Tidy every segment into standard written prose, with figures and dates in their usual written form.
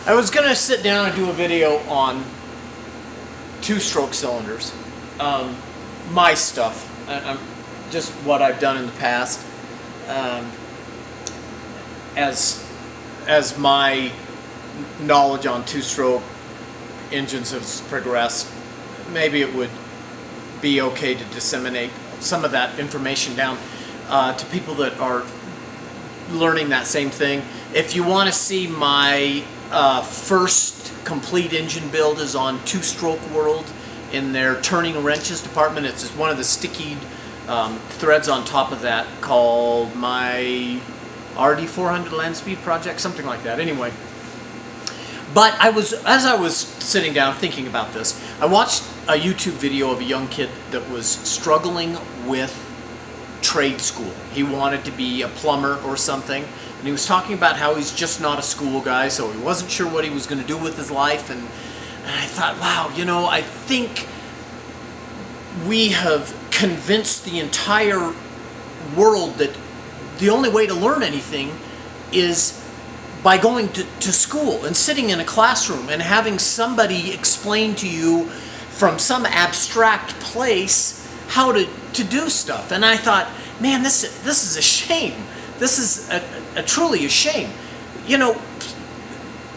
I was going to sit down and do a video on two-stroke cylinders. My stuff. Just what I've done in the past. As my knowledge on two-stroke engines has progressed, maybe it would be okay to disseminate some of that information down to people that are learning that same thing. If you want to see my first complete engine build is on Two Stroke World in their turning wrenches department. It's just one of the sticky threads on top of that called my RD400 land speed project, something like that. Anyway, but as I was sitting down thinking about this, I watched a YouTube video of a young kid that was struggling with trade school. He wanted to be a plumber or something, and he was talking about how he's just not a school guy, so he wasn't sure what he was going to do with his life. And I thought, wow, I think we have convinced the entire world that the only way to learn anything is by going to school and sitting in a classroom and having somebody explain to you from some abstract place how to do stuff. And I thought, man, this is a shame. This is truly a shame.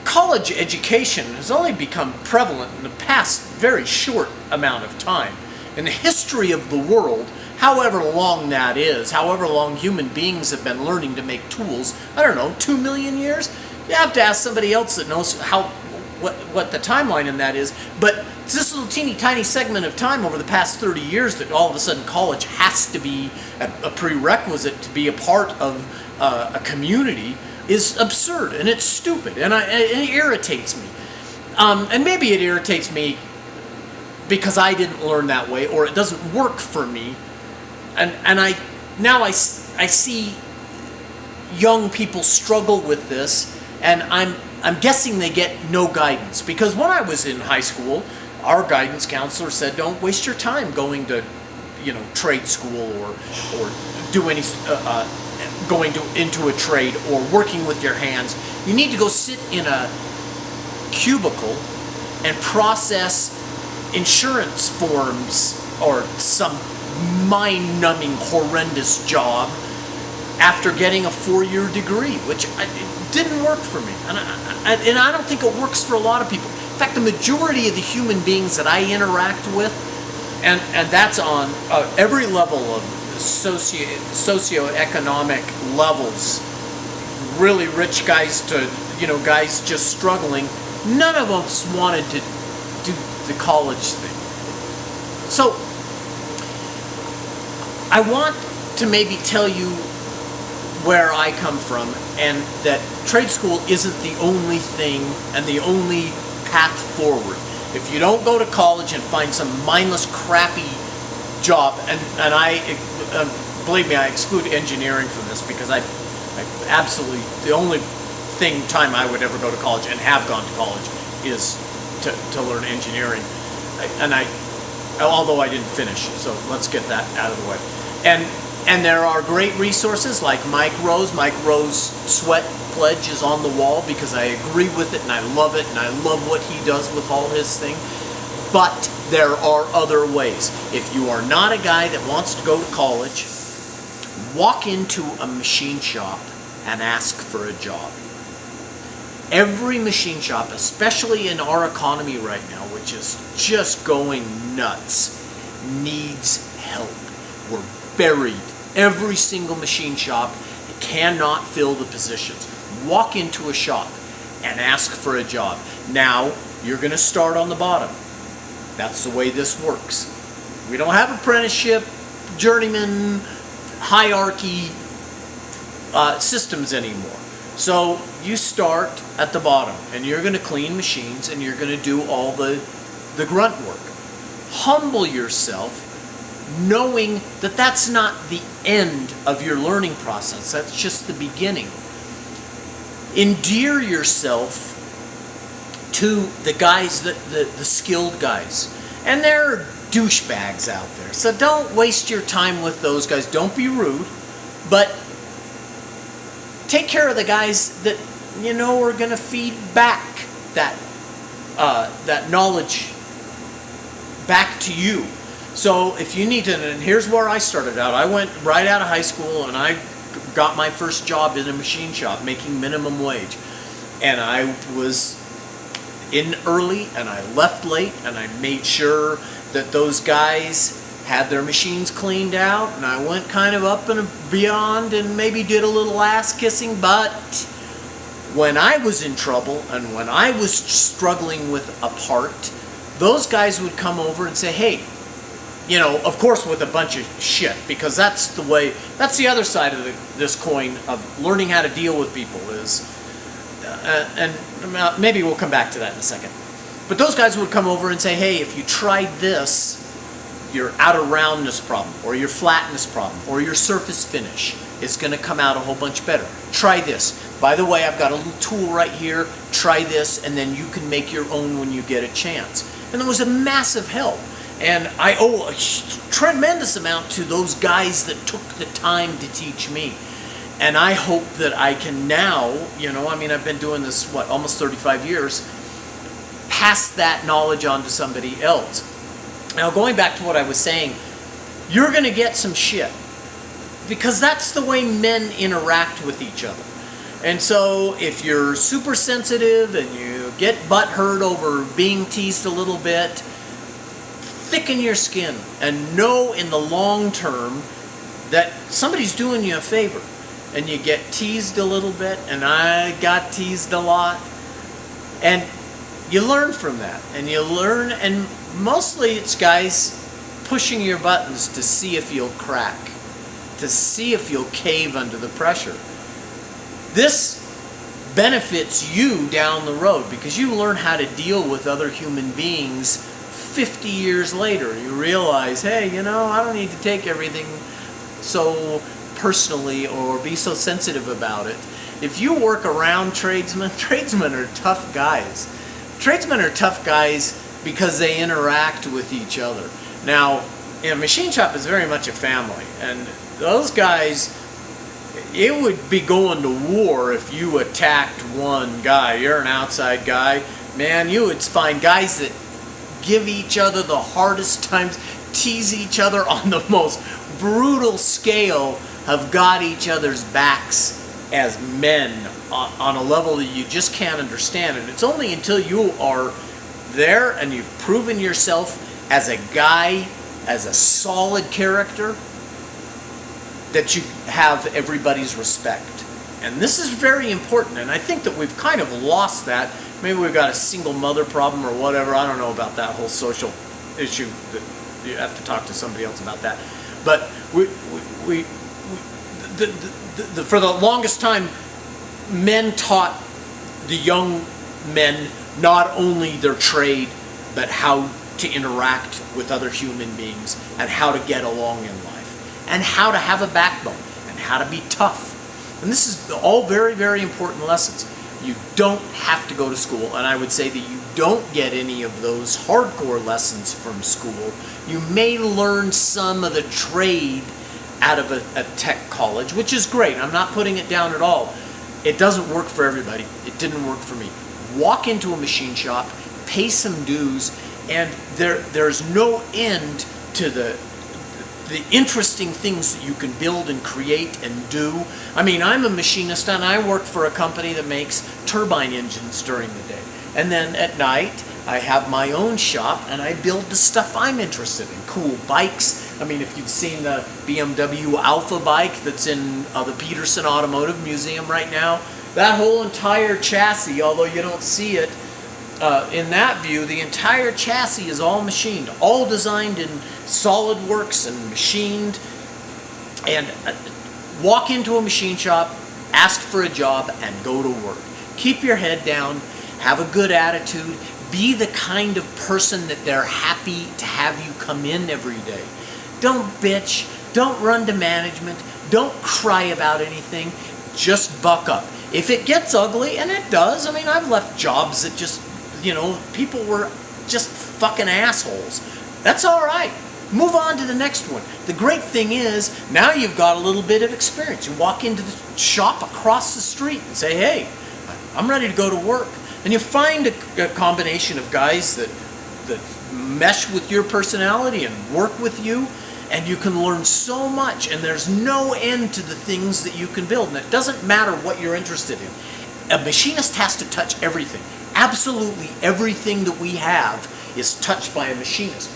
College education has only become prevalent in the past very short amount of time. In the history of the world, however long that is, however long human beings have been learning to make tools, I don't know, 2 million years? You have to ask somebody else that knows what the timeline in that is. But it's this little teeny tiny segment of time over the past 30 years that all of a sudden college has to be a prerequisite to be a part of a community is absurd, and it's stupid, and it irritates me. And maybe it irritates me because I didn't learn that way, or it doesn't work for me. And I see young people struggle with this, and I'm guessing they get no guidance, because when I was in high school, our guidance counselor said, don't waste your time going to trade school or do any going into a trade or working with your hands. You need to go sit in a cubicle and process insurance forms or some mind-numbing, horrendous job after getting a 4-year degree, which it didn't work for me. And I don't think it works for a lot of people. In fact, the majority of the human beings that I interact with, and that's on every level of socioeconomic levels, really rich guys to guys just struggling, none of us wanted to do the college thing. So I want to maybe tell you where I come from, and that trade school isn't the only thing and the only path forward. If you don't go to college and find some mindless, crappy job, and I believe me, I exclude engineering from this, because I absolutely, the only time I would ever go to college and have gone to college is to learn engineering, although I didn't finish, so let's get that out of the way. And there are great resources like Mike Rose. Mike Rose Sweat Pledge is on the wall, because I agree with it and I love it, and I love what he does with all his thing. But there are other ways. If you are not a guy that wants to go to college, walk into a machine shop and ask for a job. Every machine shop, especially in our economy right now, which is just going nuts, needs help. We're buried. Every single machine shop cannot fill the positions. Walk into a shop and ask for a job. Now, you're going to start on the bottom. That's the way this works. We don't have apprenticeship, journeyman, hierarchy systems anymore. So you start at the bottom, and you're going to clean machines, and you're going to do all the grunt work. Humble yourself, knowing that that's not the end of your learning process. That's just the beginning. Endear yourself to the guys, the skilled guys. And there are douchebags out there. So don't waste your time with those guys. Don't be rude, but take care of the guys that are going to feed back that that knowledge back to you. So if you need to, and here's where I started out. I went right out of high school and I got my first job in a machine shop making minimum wage. And I was in early and I left late, and I made sure that those guys had their machines cleaned out, and I went kind of up and beyond and maybe did a little ass kissing. But when I was in trouble and when I was struggling with a part, those guys would come over and say, hey, you know, of course with a bunch of shit, because that's the way, that's the other side of this coin of learning how to deal with people is, and maybe we'll come back to that in a second. But those guys would come over and say, hey, if you tried this, your outer roundness problem, or your flatness problem, or your surface finish is going to come out a whole bunch better. Try this. By the way, I've got a little tool right here. Try this, and then you can make your own when you get a chance. And it was a massive help. And I owe a tremendous amount to those guys that took the time to teach me. And I hope that I can now, you know, I mean, I've been doing this, what, almost 35 years, pass that knowledge on to somebody else. Now, going back to what I was saying, you're going to get some shit, because that's the way men interact with each other. And so if you're super sensitive and you get butthurt over being teased a little bit, thicken your skin and know in the long term that somebody's doing you a favor. And you get teased a little bit, and I got teased a lot. And you learn from that, and you learn, and mostly it's guys pushing your buttons to see if you'll crack, to see if you'll cave under the pressure. This benefits you down the road because you learn how to deal with other human beings 50 years later. You realize, hey, you know, I don't need to take everything so personally or be so sensitive about it. If you work around tradesmen, tradesmen are tough guys. Tradesmen are tough guys because they interact with each other. Now, a machine shop is very much a family, and those guys, it would be going to war if you attacked one guy. You're an outside guy, man, you would find guys that give each other the hardest times, tease each other on the most brutal scale, have got each other's backs as men on a level that you just can't understand. And it's only until you are there and you've proven yourself as a guy, as a solid character, that you have everybody's respect. And this is very important, and I think that we've kind of lost that. Maybe we've got a single mother problem or whatever. I don't know about that whole social issue. That you have to talk to somebody else about that. But for the longest time, men taught the young men not only their trade, but how to interact with other human beings and how to get along in life and how to have a backbone and how to be tough. And this is all very, very important lessons. You don't have to go to school, and I would say that you don't get any of those hardcore lessons from school. You may learn some of the trade out of a tech college, which is great. I'm not putting it down at all. It doesn't work for everybody. It didn't work for me. Walk into a machine shop, pay some dues, and there's no end to the interesting things that you can build and create and do. I mean, I'm a machinist and I work for a company that makes turbine engines during the day. And then at night, I have my own shop and I build the stuff I'm interested in. Cool bikes. I mean, if you've seen the BMW Alpha bike that's in the Peterson Automotive Museum right now, that whole entire chassis, although you don't see it in that view, the entire chassis is all machined, all designed in SolidWorks and machined. And walk into a machine shop, ask for a job, and go to work. Keep your head down, have a good attitude, be the kind of person that they're happy to have you come in every day. Don't bitch, don't run to management, don't cry about anything, just buck up. If it gets ugly, and it does, I mean, I've left jobs that just, you know, people were just fucking assholes. That's all right. Move on to the next one. The great thing is, now you've got a little bit of experience. You walk into the shop across the street and say, hey, I'm ready to go to work. And you find a combination of guys that mesh with your personality and work with you, and you can learn so much, and there's no end to the things that you can build. And it doesn't matter what you're interested in. A machinist has to touch everything. Absolutely everything that we have is touched by a machinist.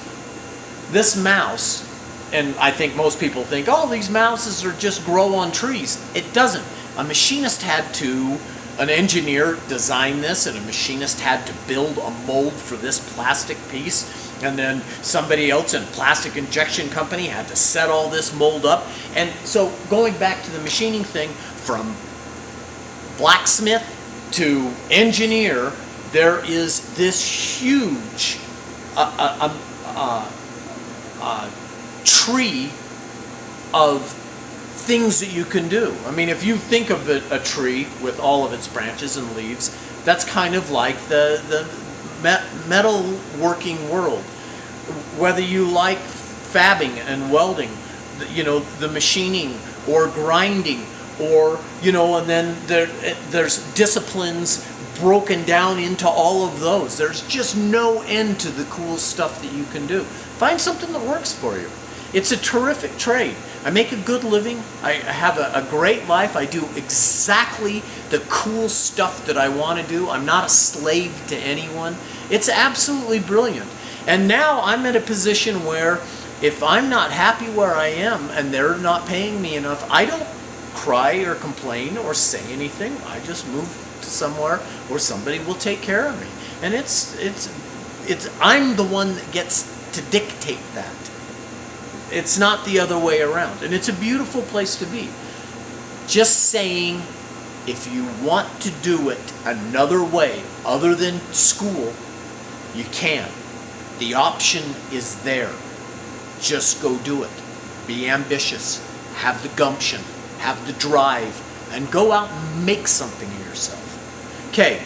This mouse, and I think most people think, oh, these mouses are just grow on trees. It doesn't. A machinist had to, an engineer designed this, and a machinist had to build a mold for this plastic piece. And then somebody else in a plastic injection company had to set all this mold up. And so going back to the machining thing, from blacksmith to engineer, there is this huge tree of things that you can do. I mean, if you think of a tree with all of its branches and leaves, that's kind of like the metal working world. Whether you like fabbing and welding, you know, the machining or grinding, or, you know, and then there's disciplines broken down into all of those. There's just no end to the cool stuff that you can do. Find something that works for you. It's a terrific trade. I make a good living. I have a great life. I do exactly the cool stuff that I want to do. I'm not a slave to anyone. It's absolutely brilliant. And now I'm in a position where if I'm not happy where I am and they're not paying me enough, I don't cry or complain or say anything. I just move to somewhere where somebody will take care of me. And I'm the one that gets to dictate that. It's not the other way around. And it's a beautiful place to be. Just saying, if you want to do it another way other than school, you can. The option is there. Just go do it. Be ambitious. Have the gumption. Have the drive. And go out and make something of yourself. Okay.